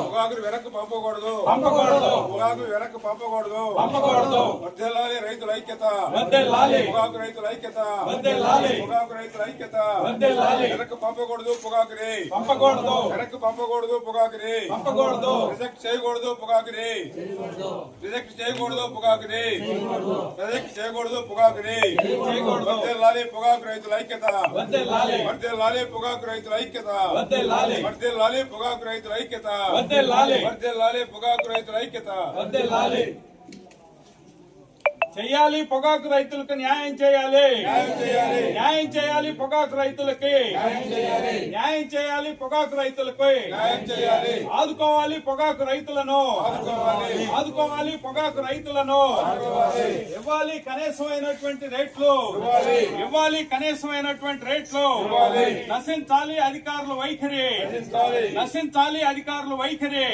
పొగాకు వెనక్కి పంపకూడదు. పొగాకు వెనక్కి పంపకూడదు. వర్ధిల్లాలి రైతుల ఐక్యత. పొగాకు రైతుల ఐక్యత. పొగాకు రైతుల ఐక్యత. వెనక్కి పంపకూడదు పొగాకుని. వెనక్కి పంపకూడదు పొగాకుని. రిజెక్ట్ చేయకూడదు పొగాకుని. రిజెక్ట్ చేయకూడదు పొగాకుని. రిజెక్ట్ చేయకూడదు పొగాకుని. వర్ధిల్లాలి పొగాకు రైతుల ఐక్యత. వర్ధిల్లాలి పొగాకు రైతుల ఐక్యత. వర్ధిల్లాలి పొగాకు రైతుల ఐక్యత. వర్ధిల్లాలి పొగాకు రైతుల ఐక్యత. చెయ్యాలి పొగాకు రైతులకు న్యాయం చేయాలి. న్యాయం చేయాలి పొగాకు రైతులకి. న్యాయం చేయాలి పొగాకు రైతులకి. ఆదుకోవాలి పొగాకు రైతులను. ఆదుకోవాలి పొగాకు రైతులను. ఇవ్వాలి కనీసమైనటువంటి రేట్లు. ఇవ్వాలి కనీసమైనటువంటి రేట్లు. నశించాలి అధికారుల వైఖరి. నశించాలి అధికారుల వైఖరి.